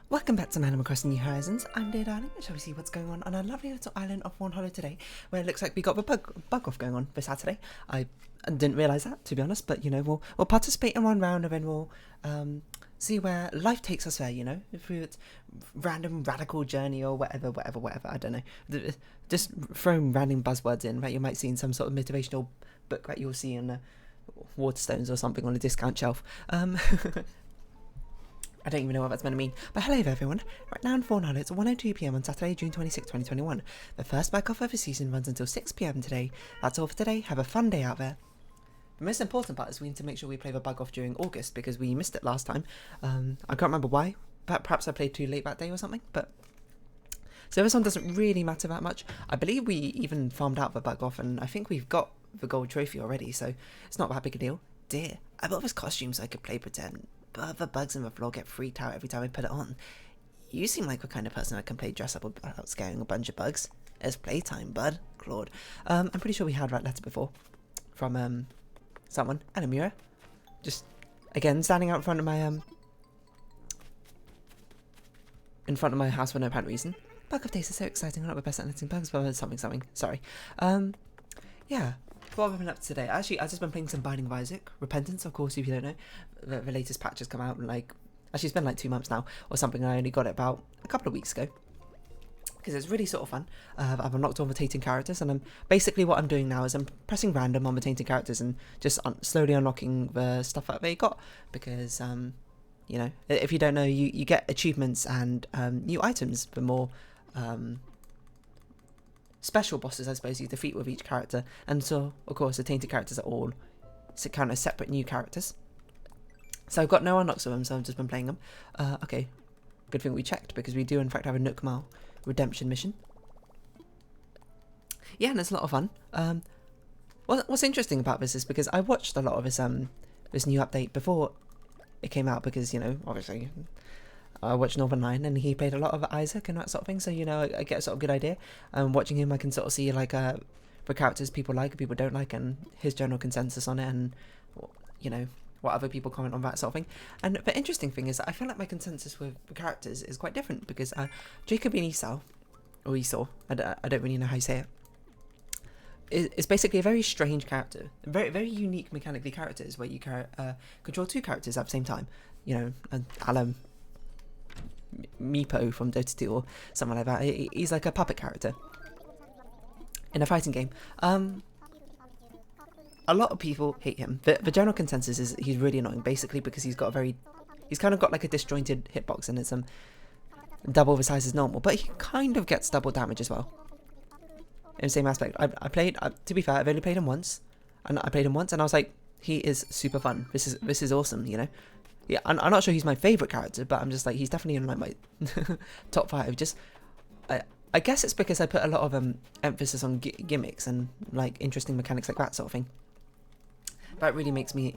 Welcome back to Animal Crossing New Horizons. I'm Dear Darling. Shall we see what's going on our lovely little island of Fawnhollow today, where it looks like we got a bug off going on for Saturday. I didn't realise that, to be honest, but you know, we'll participate in one round and then we'll see where life takes us there, you know, if it's random radical journey or whatever, I don't know. Just throwing random buzzwords in, right? You might see in some sort of motivational book that you'll see in Waterstones or something on a discount shelf. I don't even know what that's meant to mean. But hello there everyone. Right now in Fawnhallow, it's 1:02 PM on Saturday, June 26, 2021. The first bike off of the season runs until 6 PM today. That's all for today. Have a fun day out there. The most important part is we need to make sure we play the bug off during August because we missed it last time. I can't remember why. Perhaps I played too late that day or something. But so this one doesn't really matter that much. I believe we even farmed out the bug off and I think we've got the gold trophy already. So it's not that big a deal. Dear, I bought this costume so I could play pretend. But the bugs in the floor get freaked out every time I put it on. You seem like the kind of person that can play dress up without scaring a bunch of bugs. It's playtime, bud. Claude. I'm pretty sure we had that letter before. From, someone. And a mirror. Just, again, standing out in front of my, house for no apparent reason. Bug of days is so exciting. I'm not the best at editing bugs, but something. Sorry. Yeah. What have I been up to today? Actually, I've just been playing some Binding of Isaac. Repentance, of course, if you don't know. The latest patch has come out, and actually it's been like 2 months now, or something. I only got it about a couple of weeks ago. Because it's really sort of fun. I've unlocked all the tainted characters, and basically what I'm doing now is I'm pressing random on the tainted characters and just slowly unlocking the stuff that they got. Because, you know, if you don't know, you get achievements and new items for more special bosses, I suppose, you defeat with each character. And so, of course, the tainted characters are all kind of separate new characters. So I've got no unlocks of them, so I've just been playing them. Okay, good thing we checked, because we do in fact have a Nook Mile redemption mission. Yeah, and it's a lot of fun. What's interesting about this is because I watched a lot of this new update before it came out, because, you know, obviously I watched Northern Lion and he played a lot of Isaac and that sort of thing, so, you know, I get a sort of good idea. Watching him, I can sort of see like the characters people like and people don't like, and his general consensus on it, and, you know, what other people comment on, that sort of thing. And the interesting thing is that I feel like my consensus with the characters is quite different, because Jacob and Esau, or Esau, I don't really know how you say it, is basically a very strange character, very unique mechanically characters, where you control two characters at the same time, you know, Alan Meepo from Dota 2 or something like that. He's like a puppet character in a fighting game. A lot of people hate him. The general consensus is he's really annoying, basically because he's kind of got like a disjointed hitbox, and it's double the size as normal, but he kind of gets double damage as well in the same aspect. I played, to be fair, I've only played him once, and I was like, he is super fun. This is awesome, you know. Yeah, I'm not sure he's my favourite character, but I'm just like, he's definitely in like my top 5. Just, I guess it's because I put a lot of emphasis on gimmicks and like interesting mechanics like that sort of thing. That really makes me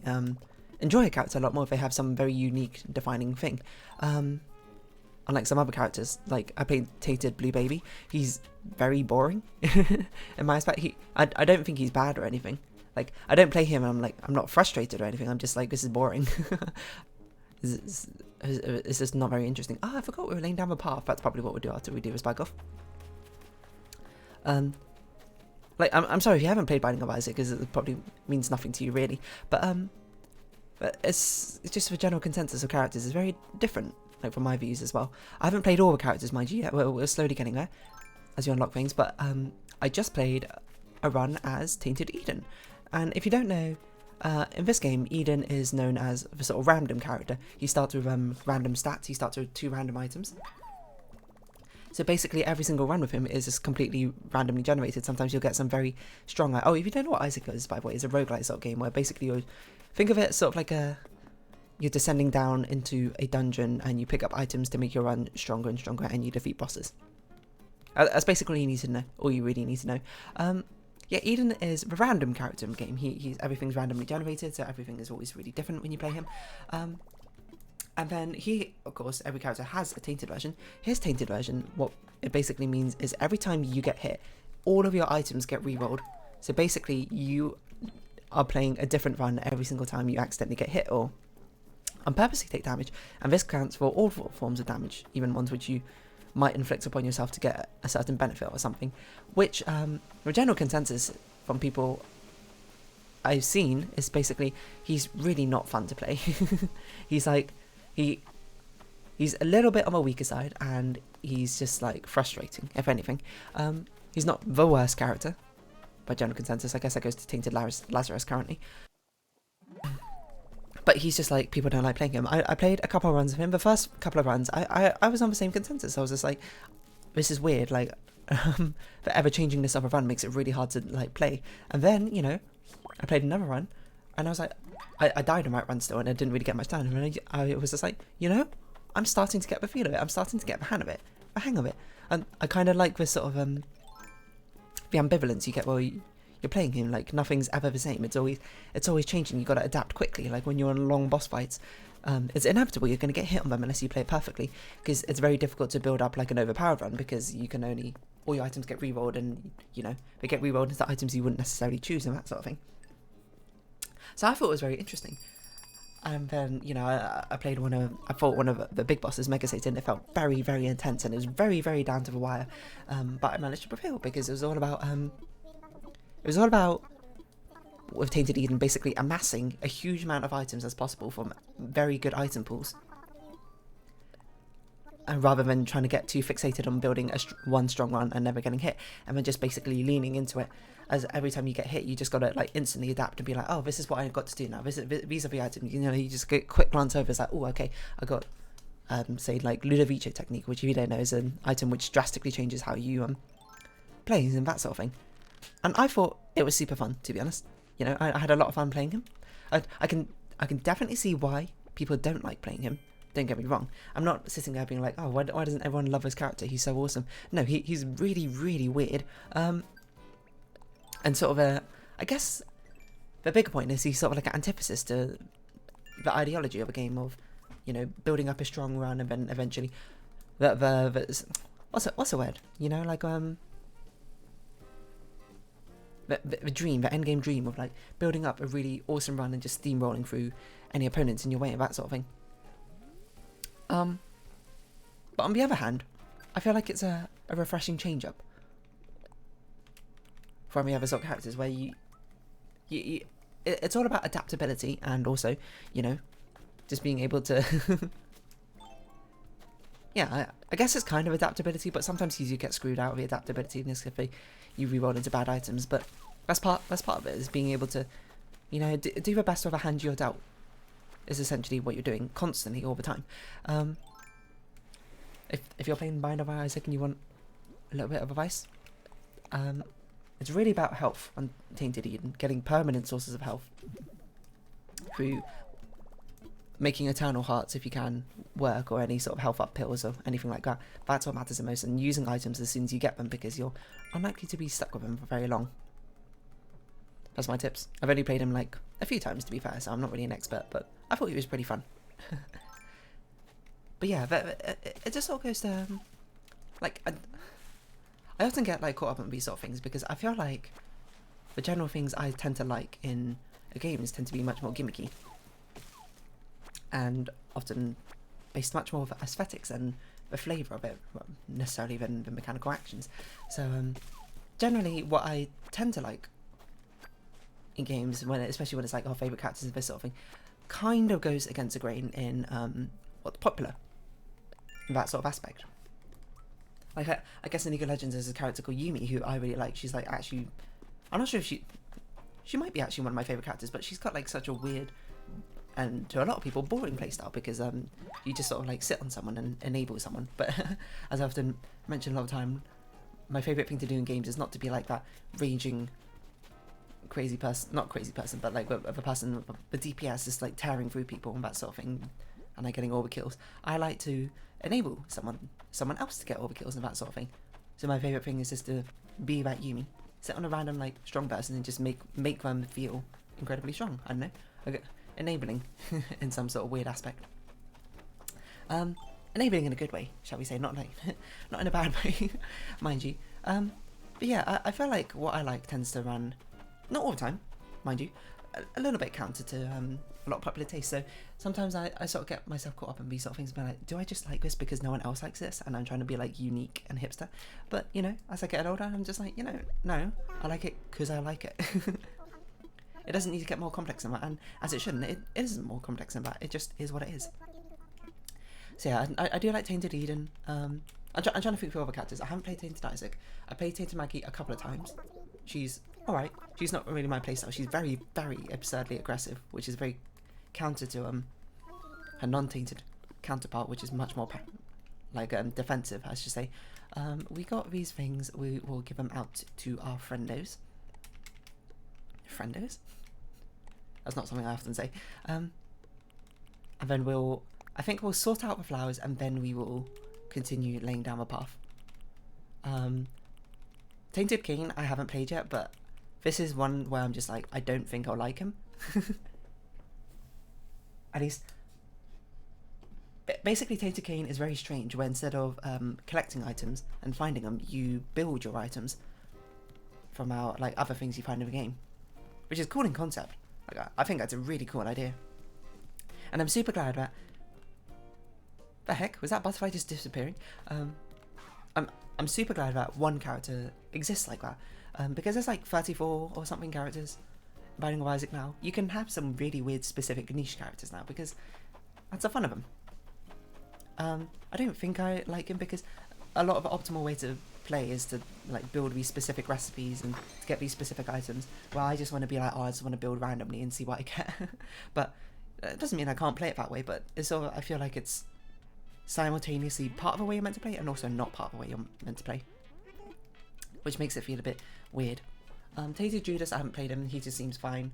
enjoy a character a lot more if they have some very unique, defining thing. Unlike some other characters, like I played Tainted Blue Baby, he's very boring in my aspect. I don't think he's bad or anything. Like, I don't play him and I'm not frustrated or anything. I'm just like, this is boring. It's just not very interesting. Oh, I forgot we were laying down the path. That's probably what we'll do after we do this bug off. Like, I'm sorry if you haven't played Binding of Isaac, because it probably means nothing to you really. But it's just the general consensus of characters is very different, like from my views as well. I haven't played all the characters, mind you, yet. We're slowly getting there as you unlock things. But I just played a run as Tainted Eden, and if you don't know, in this game, Eden is known as the sort of random character. He starts with random stats. He starts with 2 random items. So basically, every single run with him is just completely randomly generated. Sometimes you'll get some very strong... Oh, if you don't know what Isaac is, by the way, it's a roguelite sort of game where basically you think of it sort of like you're descending down into a dungeon and you pick up items to make your run stronger and stronger, and you defeat bosses. That's basically all you need to know. All you really need to know. Yeah, Eden is the random character in the game. Everything's randomly generated, so everything is always really different when you play him. And then of course, every character has a tainted version. His tainted version, what it basically means is every time you get hit, all of your items get re-rolled. So basically, you are playing a different run every single time you accidentally get hit or purposely take damage, and this counts for all forms of damage, even ones which you might inflict upon yourself to get a certain benefit or something, which the general consensus from people I've seen is basically he's really not fun to play. He's like, he's a little bit on the weaker side, and he's just like frustrating, if anything. He's not the worst character by general consensus. I guess that goes to Tainted Lazarus currently. But he's just like, people don't like playing him. I played a couple of runs of him. The first couple of runs, I was on the same consensus. I was just like, this is weird. Like, the ever-changingness of a run makes it really hard to like play. And then, you know, I played another run, and I was like, I died on that run still, and I didn't really get much done. And I was just like, you know, I'm starting to get the feel of it. I'm starting to get the hang of it. And I kind of like this sort of the ambivalence you get while you're playing him. Like, nothing's ever the same. It's always changing. You got to adapt quickly. Like when you're on long boss fights, it's inevitable you're going to get hit on them unless you play it perfectly, because it's very difficult to build up like an overpowered run, because you can only, all your items get rerolled, and you know, they get rerolled into items you wouldn't necessarily choose and that sort of thing. So I thought it was very interesting. And then, you know, I fought one of the big bosses, Mega Satan. It felt very, very intense, and it was very, very down to the wire. But I managed to prevail, because it was all about with Tainted Eden basically amassing a huge amount of items as possible from very good item pools, and rather than trying to get too fixated on building one strong run and never getting hit, and then just basically leaning into it. As every time you get hit, you just gotta like instantly adapt and be like, oh, this is what I've got to do now. These are the items. You know, you just get a quick glance over. It's like, oh, okay, I got say like Ludovico technique, which if you don't know is an item which drastically changes how you play and that sort of thing. And I thought it was super fun, to be honest. You know, I had a lot of fun playing him. I can definitely see why people don't like playing him. Don't get me wrong. I'm not sitting there being like, oh, why doesn't everyone love his character? He's so awesome. No, he's really, really weird. And sort of I guess the bigger point is he's sort of like an antithesis to the ideology of a game of, you know, building up a strong run and then eventually what's the word? You know, like the dream, the endgame dream of like building up a really awesome run and just steamrolling through any opponents in your way and that sort of thing. But on the other hand, I feel like it's a refreshing change up from the other sort of characters, where it's all about adaptability, and also, you know, just being able to yeah, I guess it's kind of adaptability, but sometimes you get screwed out of the adaptability if you reroll into bad items. But that's part of it, is being able to, you know, do the best of a hand you're dealt, is essentially what you're doing constantly all the time. If you're playing Bind of Isaac and you want a little bit of advice, it's really about health on Tainted Eden, getting permanent sources of health through making Eternal Hearts, if you can, work, or any sort of health up pills or anything like that. That's what matters the most, and using items as soon as you get them, because you're unlikely to be stuck with them for very long. That's my tips. I've only played him like a few times, to be fair, so I'm not really an expert, but I thought he was pretty fun. But yeah, it just all goes to like, I often get like caught up on these sort of things, because I feel like the general things I tend to like in a games tend to be much more gimmicky, and often based much more of aesthetics and the flavour of it, necessarily than the mechanical actions. So generally what I tend to like in games, especially when it's like our favourite characters and this sort of thing, kind of goes against the grain in what's popular, that sort of aspect. Like I guess in League of Legends there's a character called Yumi who I really like. She's like, actually, I'm not sure if she might be actually one of my favourite characters, but she's got like such a weird, and to a lot of people, boring playstyle, because you just sort of like sit on someone and enable someone. But as I often mention a lot of the time, my favourite thing to do in games is not to be like that raging crazy person, not crazy person, but like the person, the DPS is like tearing through people and that sort of thing, and like getting all the kills. I like to enable someone else to get all the kills and that sort of thing. So my favourite thing is just to be that Yumi, sit on a random like strong person and just make them feel incredibly strong. I don't know, okay. Enabling in some sort of weird aspect. Enabling in a good way, shall we say, not like not in a bad way, mind you. But yeah, I feel like what I like tends to run, not all the time, mind you, a little bit counter to a lot of popular taste. So sometimes I sort of get myself caught up in these sort of things, being like, do I just like this because no one else likes this, and I'm trying to be like unique and hipster? But you know, as I get older, I'm just like, you know, no, I like it because I like it. It doesn't need to get more complex than that, and as it shouldn't. It isn't more complex than that. It just is what it is. So yeah, I do like Tainted Eden. I'm trying to think of other characters. I haven't played Tainted Isaac. I played Tainted Maggie a couple of times. She's alright. She's not really my playstyle. She's very, very absurdly aggressive, which is very counter to her non-tainted counterpart, which is much more defensive, I should say. We got these things. We will give them out to our friendos. Friendos? That's not something I often say. And then I think we'll sort out the flowers, and then we will continue laying down the path. Tainted Cain I haven't played yet, but this is one where I'm just like, I don't think I'll like him. At least, basically Tainted Cain is very strange, where instead of collecting items and finding them, you build your items from other things you find in the game, which is cool in concept. Like, I think that's a really cool idea, and I'm super glad that. The heck was that butterfly just disappearing? I'm super glad that one character exists like that, because there's like 34 or something characters in Binding of Isaac now. You can have some really weird specific niche characters now, because that's the fun of them. I don't think I like him because a lot of the optimal way to play is to like build these specific recipes and to get these specific items. Well, I just want to be like, oh, I just want to build randomly and see what I get. But it doesn't mean I can't play it that way. But it's sort of, I feel like it's simultaneously part of the way you're meant to play and also not part of the way you're meant to play, which makes it feel a bit weird. Tainted Judas, I haven't played him. He just seems fine.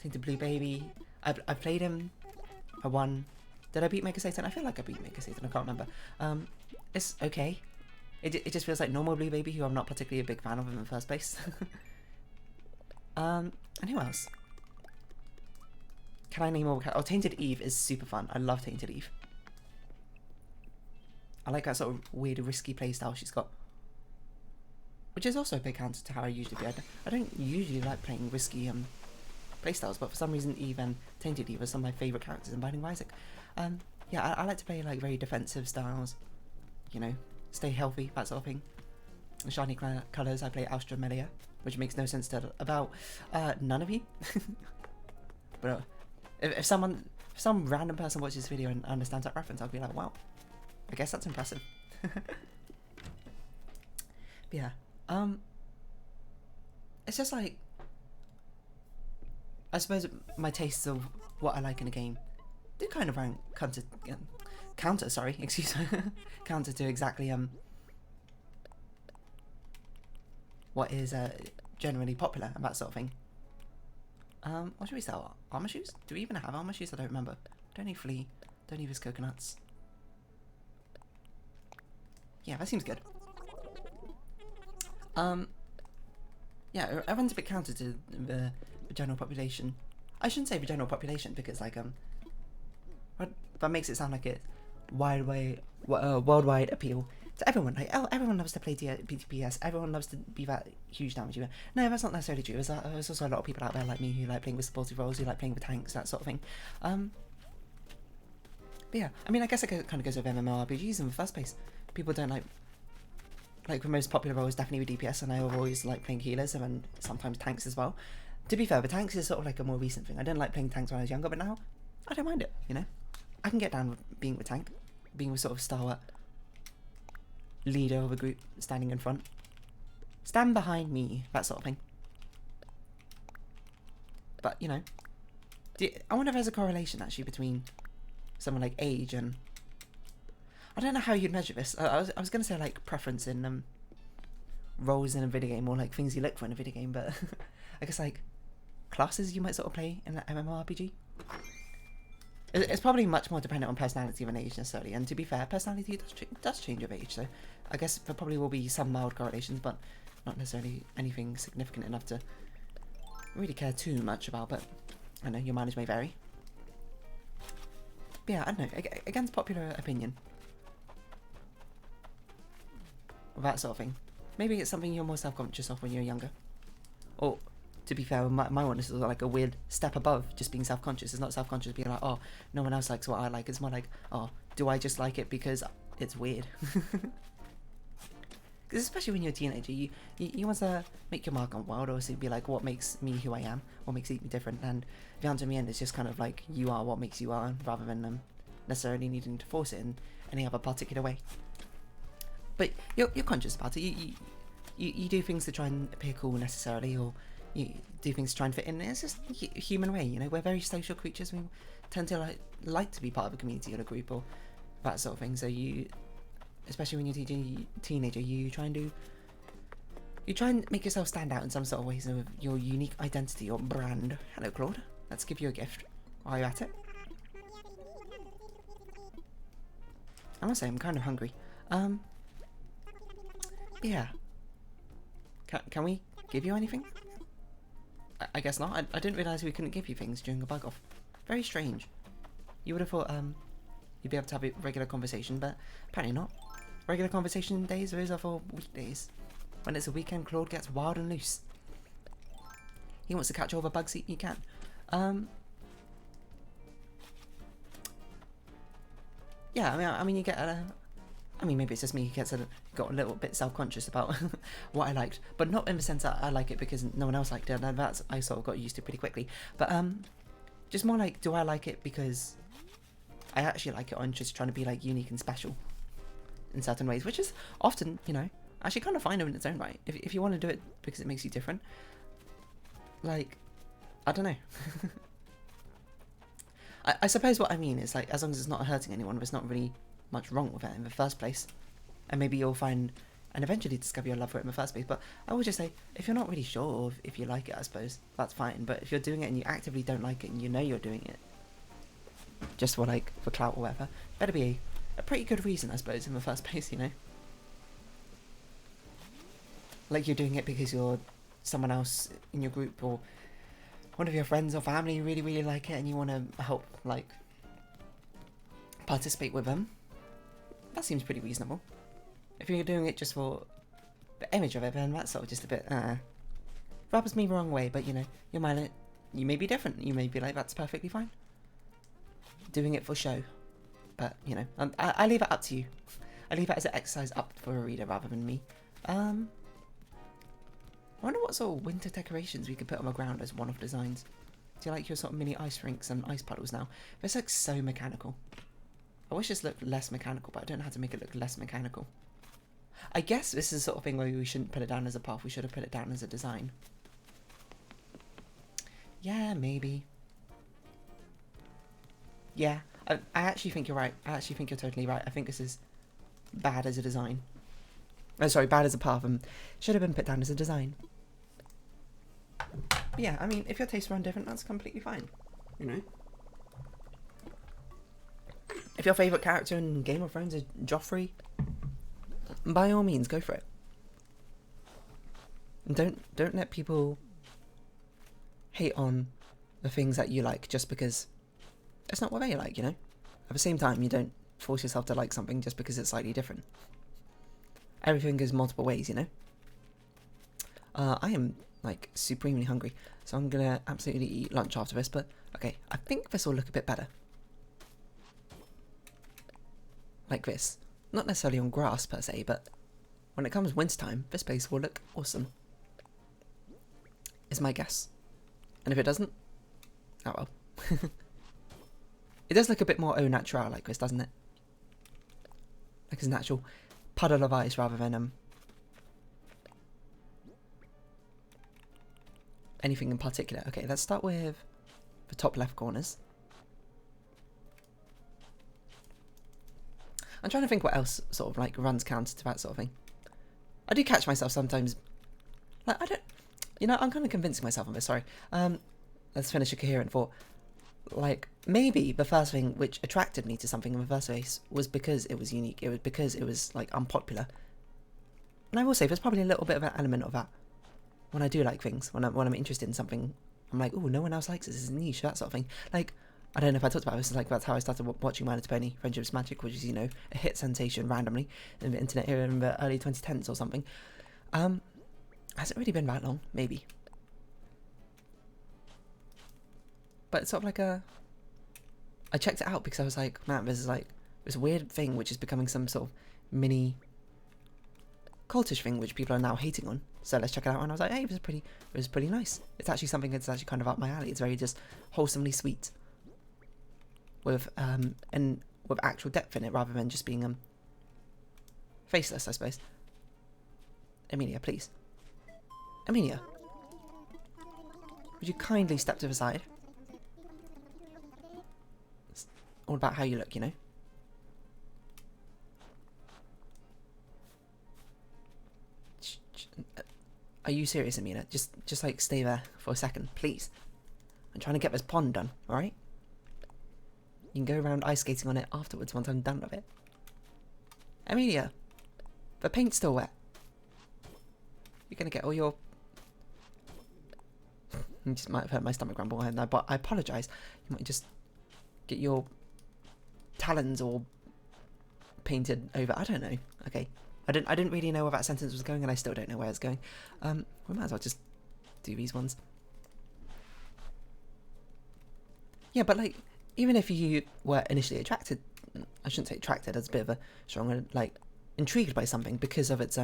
Tainted Blue Baby, I've played him. I won. Did I beat Mega Satan? I feel like I beat Mega Satan. I can't remember. It's okay. It just feels like normal Blue Baby, who I'm not particularly a big fan of in the first place. And who else? Can I name all? Oh, Tainted Eve is super fun. I love Tainted Eve. I like that sort of weird, risky playstyle she's got, which is also a big counter to how I usually play. I don't usually like playing risky playstyles, but for some reason, Eve and Tainted Eve are some of my favourite characters in Binding of Isaac. Yeah, I like to play like very defensive styles, you know, stay healthy, that sort of thing. In shiny colours, I play Austramelia, which makes no sense to about none of you. But if some random person watches this video and understands that reference, I'll be like, wow. I guess that's impressive. But yeah, it's just like, I suppose my tastes of what I like in a game do kind of counter to exactly what is generally popular and that sort of thing. What should we sell? Armor shoes? Do we even have armor shoes? I don't remember. Don't need flea. Don't need his coconuts. Yeah, that seems good. Yeah, everyone's a bit counter to the general population. I shouldn't say the general population because, like, that makes it sound like a worldwide appeal to everyone. Like, oh, everyone loves to play DPS. Everyone loves to be that huge damage. No, that's not necessarily true. There's also a lot of people out there like me who like playing with supportive roles, who like playing with tanks, that sort of thing. But yeah, I mean, I guess it kind of goes with MMORPGs in the first place. People don't like the most popular role is definitely with DPS, and I always like playing healers and then sometimes tanks as well. To be fair, the tanks is sort of like a more recent thing. I didn't like playing tanks when I was younger, but now I don't mind it, you know? I can get down with being with tank, being with sort of stalwart leader of a group, standing in front. Stand behind me, that sort of thing. But, you know, I wonder if there's a correlation actually between someone like age and... I don't know how you'd measure this. I was going to say like preference in roles in a video game, or like things you look for in a video game, but I guess like classes you might sort of play in an MMORPG. It's probably much more dependent on personality than age necessarily, and to be fair, personality does change with age, so I guess there probably will be some mild correlations, but not necessarily anything significant enough to really care too much about, but I know your mileage may vary. But yeah, I don't know, against popular opinion, that sort of thing. Maybe it's something you're more self-conscious of when you're younger. Or to be fair, my one is like a weird step above just being self-conscious. It's not self-conscious being like, oh, no one else likes what I like. It's more like, oh, do I just like it because it's weird? Because especially when you're a teenager, you want to make your mark on the world, or be like, what makes me who I am, what makes me different. And the answer in the end is just kind of like, you are what makes you are, rather than necessarily needing to force it in any other particular way. But you're conscious about it. You do things to try and appear cool necessarily, or you do things to try and fit in. It's just a human way, you know. We're very social creatures. We tend to like to be part of a community or a group or that sort of thing. So you, especially when you're a teenager, you try and make yourself stand out in some sort of ways of your unique identity or brand. Hello, Claude. Let's give you a gift. While you're at it, I must say I'm kind of hungry. Yeah. Can we give you anything? I guess not. I didn't realise we couldn't give you things during a bug off. Very strange. You would have thought you'd be able to have a regular conversation, but apparently not. Regular conversation days are for weekdays. When it's a weekend, Claude gets wild and loose. He wants to catch all the bugs he can. Yeah, I mean, you get I mean, maybe it's just me who got a little bit self-conscious about what I liked, but not in the sense that I like it because no one else liked it, and that's, I sort of got used to pretty quickly. But just more like, do I like it because I actually like it, or I'm just trying to be like unique and special in certain ways, which is often, you know, actually kind of fine in its own right. If you want to do it because it makes you different, like, I don't know. I suppose what I mean is, like, as long as it's not hurting anyone, there's not really much wrong with it in the first place, and maybe you'll find and eventually discover your love for it in the first place. But I would just say, if you're not really sure if you like it, I suppose that's fine. But if you're doing it and you actively don't like it, and you know you're doing it just for clout or whatever, better be a pretty good reason, I suppose, in the first place, you know. Like, you're doing it because you're someone else in your group or one of your friends or family really, really like it, and you want to help, like, participate with them. That seems pretty reasonable. If you're doing it just for the image of it, then that's sort of just a bit, rubs me the wrong way. But, you know, you may be different. You may be like, that's perfectly fine. Doing it for show. But, you know, I leave it up to you. I leave it as an exercise up for a reader rather than me. I wonder what sort of winter decorations we could put on the ground as one-off designs. Do you like your sort of mini ice rinks and ice puddles now? This looks so mechanical. I wish this looked less mechanical, but I don't know how to make it look less mechanical. I guess this is the sort of thing where we shouldn't put it down as a path, we should have put it down as a design. Yeah, maybe. Yeah, I actually think you're right. I actually think you're totally right. I think this is bad as a design. Oh, sorry, bad as a path, and should have been put down as a design. But yeah, I mean, if your tastes run different, that's completely fine, you know? If your favourite character in Game of Thrones is Joffrey, by all means, go for it. And don't let people hate on the things that you like just because it's not what they like, you know? At the same time, you don't force yourself to like something just because it's slightly different. Everything goes multiple ways, you know? I am, like, supremely hungry, so I'm gonna absolutely eat lunch after this, but, okay, I think this will look a bit better. Like this. Not necessarily on grass, per se, but when it comes wintertime, this place will look awesome. Is my guess. And if it doesn't, oh well. It does look a bit more au naturel like this, doesn't it? Like it's a natural puddle of ice rather than anything in particular. Okay, let's start with the top left corners. I'm trying to think what else sort of like runs counter to that sort of thing. I do catch myself sometimes. Like, I don't, you know, I'm kind of convincing myself on this, sorry. Let's finish a coherent thought. Like, maybe the first thing which attracted me to something in the first place was because it was unique. It was because it was, like, unpopular. And I will say, there's probably a little bit of an element of that when I do like things. When I'm interested in something, I'm like, oh, no one else likes this. This is niche, that sort of thing. Like, I don't know if I talked about this, like, that's how I started watching My Little Pony, Friendship's Magic, which is, you know, a hit sensation randomly in the internet era in the early 2010s or something. Has it really been that long? Maybe. but it's sort of like I checked it out because I was like, man, there's like this weird thing which is becoming some sort of mini cultish thing which people are now hating on. So let's check it out. And I was like, hey, it was pretty nice. It's actually something that's actually kind of up my alley. It's very just wholesomely sweet, with with actual depth in it rather than just being faceless, I suppose. Amelia, please. Amelia, would you kindly step to the side? It's all about how you look, you know. Are you serious, Amelia? Just like stay there for a second, please. I'm trying to get this pond done, alright? You can go around ice skating on it afterwards once I'm done with it. Amelia, the paint's still wet. You're gonna get all your... You just might have heard my stomach rumble, but I apologise. You might just get your talons all painted over. I don't know. Okay. I didn't really know where that sentence was going, and I still don't know where it's going. We might as well just do these ones. Yeah, but like, even if you were initially attracted, I shouldn't say attracted, that's a bit of a stronger, like, intrigued by something because of its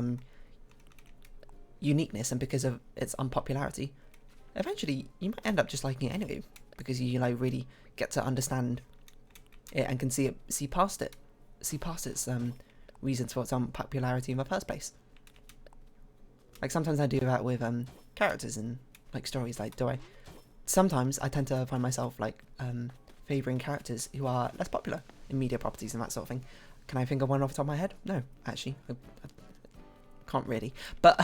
uniqueness and because of its unpopularity, eventually you might end up just liking it anyway, because you like really get to understand it and can see past its reasons for its unpopularity in the first place. Like sometimes I do that with characters in like stories. Like sometimes I tend to find myself like favouring characters who are less popular in media properties and that sort of thing. Can I think of one off the top of my head? No, actually, I can't really. But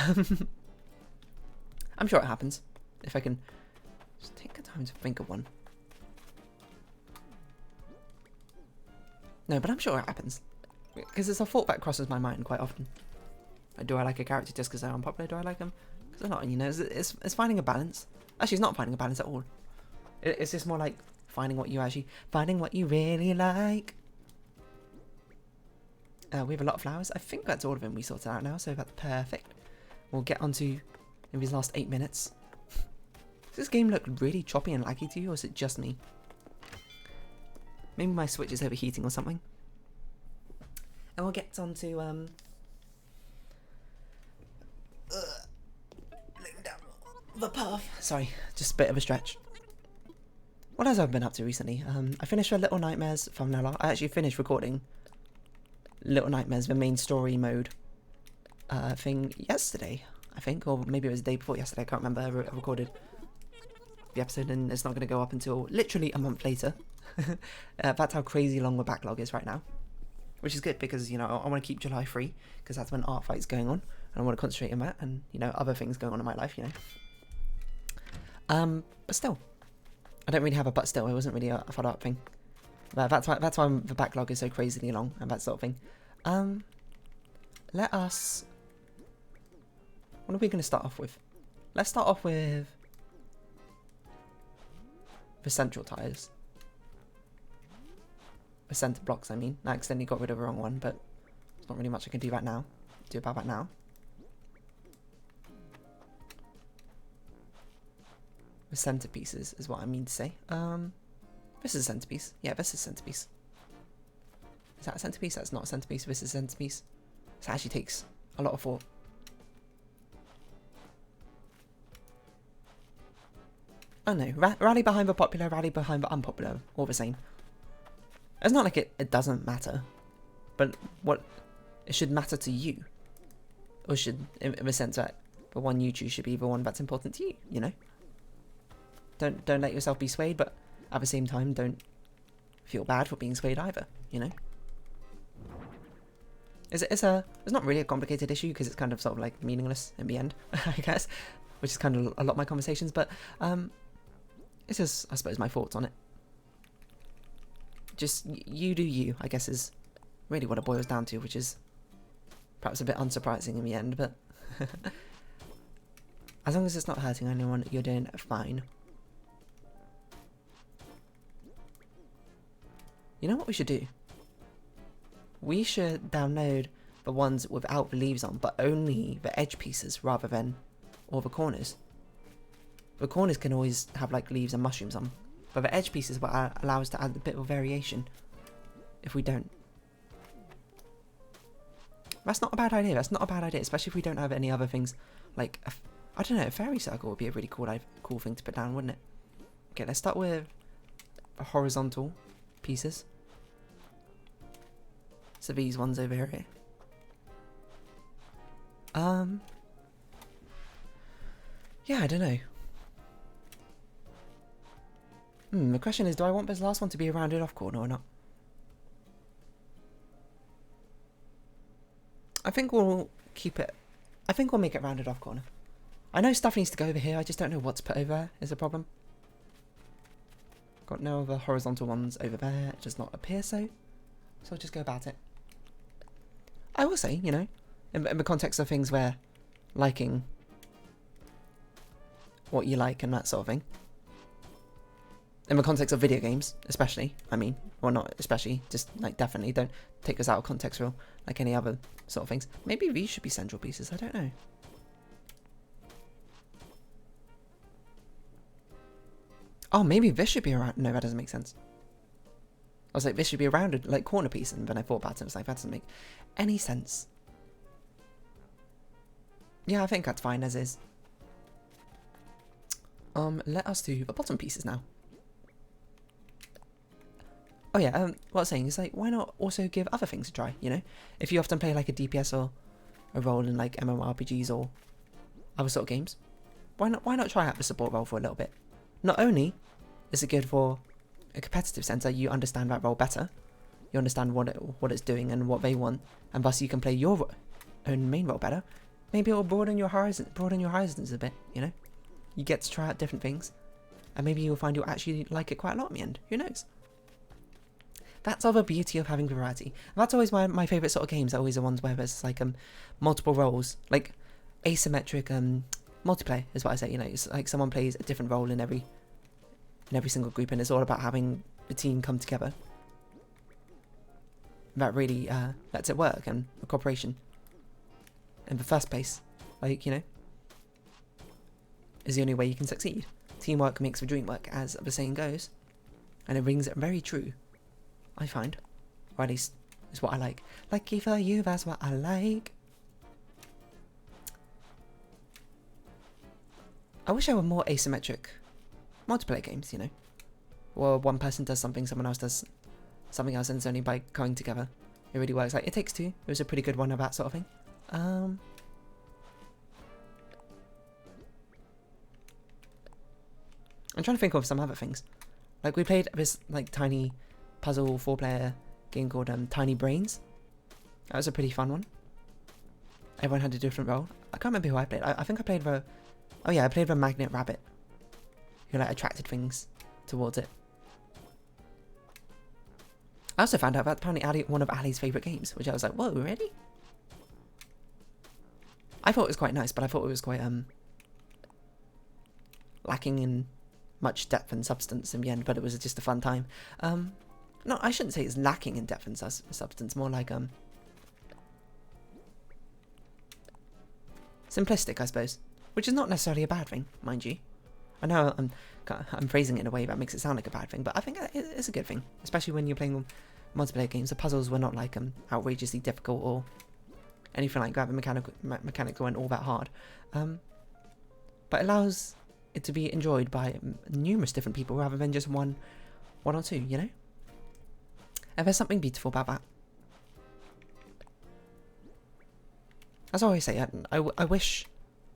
I'm sure it happens. If I can just take the time to think of one. No, but I'm sure it happens. Because it's a thought that crosses my mind quite often. Like, do I like a character just because they're unpopular? Do I like them because they're not? You know, it's finding a balance. Actually, it's not finding a balance at all. It's just more like finding what you really like. We have a lot of flowers. I think that's all of them we sorted out now, so that's perfect. We'll get onto in these last 8 minutes. Does this game look really choppy and laggy to you, or is it just me? Maybe my Switch is overheating or something. And we'll get on to laying down the path. Sorry, just a bit of a stretch. What else have I been up to recently? I finished a Little Nightmares Fawnhallow. I actually finished recording Little Nightmares, the main story mode thing yesterday, I think, or maybe it was the day before yesterday. I can't remember. I recorded the episode, and it's not going to go up until literally a month later. That's how crazy long the backlog is right now. Which is good because, you know, I want to keep July free because that's when Art Fight's going on and I want to concentrate on that and, you know, other things going on in my life, you know. But still, I don't really have a but still. It wasn't really a follow up thing. But that's why the backlog is so crazily long and that sort of thing. Let us... What are we going to start off with? Let's start off with the central tires. The centre blocks, I mean. I accidentally got rid of the wrong one, but there's not really much I can do about that now. The centerpieces is what I mean to say. This is a centerpiece. Yeah, this is a centerpiece. Is that a centerpiece? That's not a centerpiece. This is a centerpiece. This actually takes a lot of thought. Oh no, rally behind the popular, rally behind the unpopular, all the same. It's not like it doesn't matter, but what it should matter to you, or should, in the sense that the one you choose should be the one that's important to you. You know, don't let yourself be swayed, but at the same time, don't feel bad for being swayed either. You know, it's not really a complicated issue because it's kind of sort of like meaningless in the end, I guess, which is kind of a lot of my conversations. But it's just, I suppose, my thoughts on it. Just, you do you, I guess, is really what it boils down to, which is perhaps a bit unsurprising in the end, but as long as it's not hurting anyone, you're doing fine. You know what we should do? We should download the ones without the leaves on, but only the edge pieces rather than all the corners. The corners can always have like leaves and mushrooms on, But the edge piece is what allows us to add a bit of variation if we don't. That's not a bad idea. That's not a bad idea, especially if we don't have any other things. Like, I don't know, a fairy circle would be a really cool thing to put down, wouldn't it? Okay, let's start with the horizontal pieces. So these ones over here. Yeah, I don't know. The question is, do I want this last one to be a rounded off corner or not? I think we'll keep it. I think we'll make it rounded off corner. I know stuff needs to go over here. I just don't know what to put over there is a problem. Got no other horizontal ones over there. It does not appear so. So I'll just go about it. I will say, you know, in the context of things where liking what you like and that sort of thing. In the context of video games, especially, I mean, well, not especially, just like definitely don't take this out of context for like any other sort of things. Maybe these should be central pieces, I don't know. Oh, maybe this should be a round. No, that doesn't make sense. I was like, this should be a rounded, like, corner piece, and then I thought about it, I was like, that doesn't make any sense. Yeah, I think that's fine as is. Let us do the bottom pieces now. Oh yeah, what I was saying is, like, why not also give other things a try, you know? If you often play, like, a DPS or a role in, like, MMORPGs or other sort of games, why not try out the support role for a little bit? Not only is it good for a competitive sense that you understand that role better, you understand what it's doing and what they want, and thus you can play your own main role better. Maybe it'll broaden your horizons a bit, you know? You get to try out different things, and maybe you'll find you'll actually like it quite a lot in the end. Who knows? That's all the beauty of having variety. And that's always my favourite sort of games are always the ones where there's like multiple roles, like asymmetric multiplayer is what I say. You know, it's like someone plays a different role in every single group, and it's all about having the team come together. That really lets it work, and the cooperation. In the first place, like, you know, is the only way you can succeed. Teamwork makes the dream work, as the saying goes, and it rings very true. I find, or at least is what I like. Lucky for you, that's what I like. I wish there were more asymmetric multiplayer games, you know, or one person does something, someone else does something else, and it's only by coming together it really works. Like It Takes Two, it was a pretty good one of that sort of thing. I'm trying to think of some other things. Like we played this like tiny puzzle 4-player game called Tiny Brains. That was a pretty fun one. Everyone had a different role. I can't remember who I played. I think I played the... Oh yeah, I played the magnet rabbit, who like attracted things towards it. I also found out that apparently one of Ali's favourite games, which I was like, whoa, really? I thought it was quite nice, but I thought it was quite lacking in much depth and substance in the end, but it was just a fun time. No, I shouldn't say it's lacking in depth and substance, more like simplistic, I suppose, which is not necessarily a bad thing, mind you. I know I'm phrasing it in a way that makes it sound like a bad thing, but I think it's a good thing, especially when you're playing multiplayer games. The puzzles were not like outrageously difficult or anything like that. The mechanics weren't all that hard, but it allows it to be enjoyed by numerous different people rather than just one or two, you know? And there's something beautiful about that. As I always say, I wish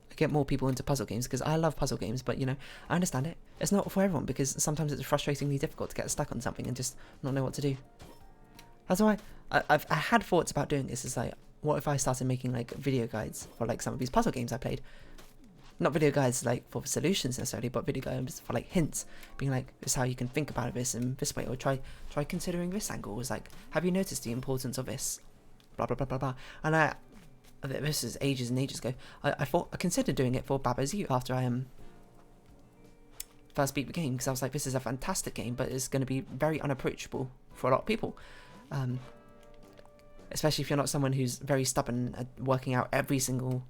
I get more people into puzzle games, because I love puzzle games, but, you know, I understand it. It's not for everyone, because sometimes it's frustratingly difficult to get stuck on something and just not know what to do. That's why I had thoughts about doing this. Is like, what if I started making, like, video guides for, like, some of these puzzle games I played? Not video guides like for solutions necessarily, but video guides for like hints, being like, this is how you can think about this in this way, or try considering this angle. Was like, have you noticed the importance of this? Blah blah blah blah blah. And this is ages and ages ago. I considered doing it for Baba's You after I first beat the game, because I was like, this is a fantastic game, but it's going to be very unapproachable for a lot of people, especially if you're not someone who's very stubborn at working out every single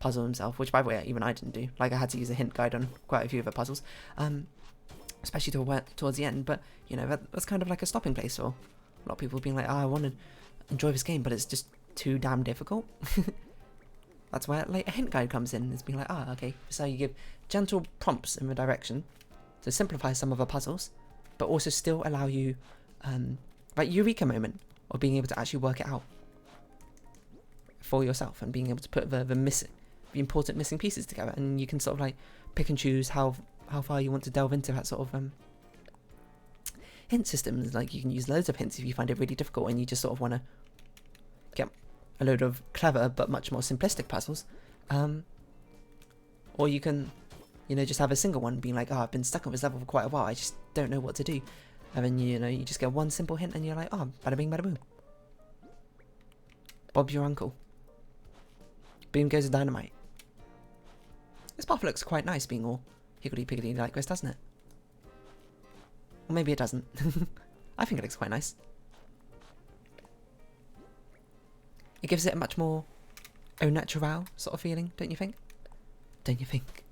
puzzle himself, which by the way even I didn't do. Like, I had to use a hint guide on quite a few of the puzzles, especially towards the end. But you know, that's kind of like a stopping place for a lot of people being like, oh, I want to enjoy this game, but it's just too damn difficult. That's where like a hint guide comes in. It's being like, okay, so you give gentle prompts in the direction to simplify some of the puzzles, but also still allow you like eureka moment of being able to actually work it out for yourself and being able to put the important missing pieces together. And you can sort of like pick and choose how far you want to delve into that sort of hint systems. Like you can use loads of hints if you find it really difficult and you just sort of want to get a load of clever but much more simplistic puzzles, or you can, you know, just have a single one being like, I've been stuck on this level for quite a while, I just don't know what to do, and then you know, you just get one simple hint and you're like, bada bing bada boom, Bob's your uncle, boom goes the dynamite. This path looks quite nice being all higgledy piggledy like this, doesn't it? Or maybe it doesn't. I think it looks quite nice. It gives it a much more au naturel sort of feeling, don't you think? Don't you think?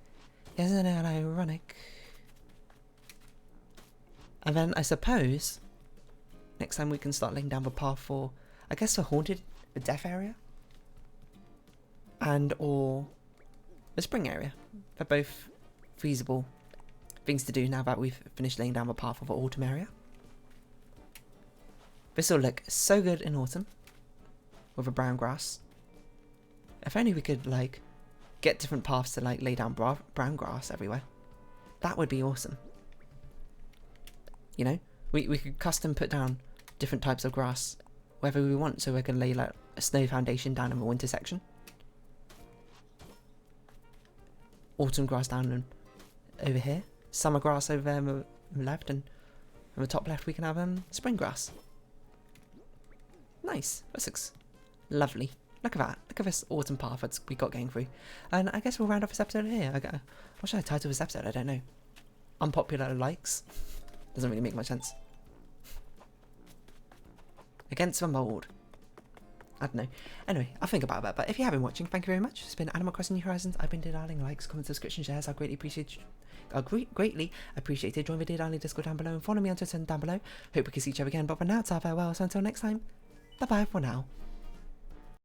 Isn't it ironic? And then I suppose next time we can start laying down the path for, I guess, the death area, and or the spring area. They're both feasible things to do now that we've finished laying down the path of the autumn area. This will look so good in autumn with the brown grass. If only we could like get different paths to like lay down brown grass everywhere. That would be awesome. You know, we could custom put down different types of grass wherever we want, so we can lay like a snow foundation down in the winter section, autumn grass down over here, summer grass over there on the left, and on the top left we can have spring grass. Nice. That looks lovely. Look at that. Look at this autumn path that we got going through. And I guess we'll round off this episode here. What should I title this episode? I don't know. Unpopular likes. Doesn't really make much sense. Against the mould. I don't know. Anyway, I'll think about that. But if you have been watching, thank you very much. It's been Animal Crossing New Horizons. I've been Dear Darling. Likes, comments, subscription, shares. I greatly appreciate it. Join the Dear Darling Discord down below and follow me on Twitter down below. Hope we can see each other again. But for now, it's our farewell. So until next time, bye bye for now.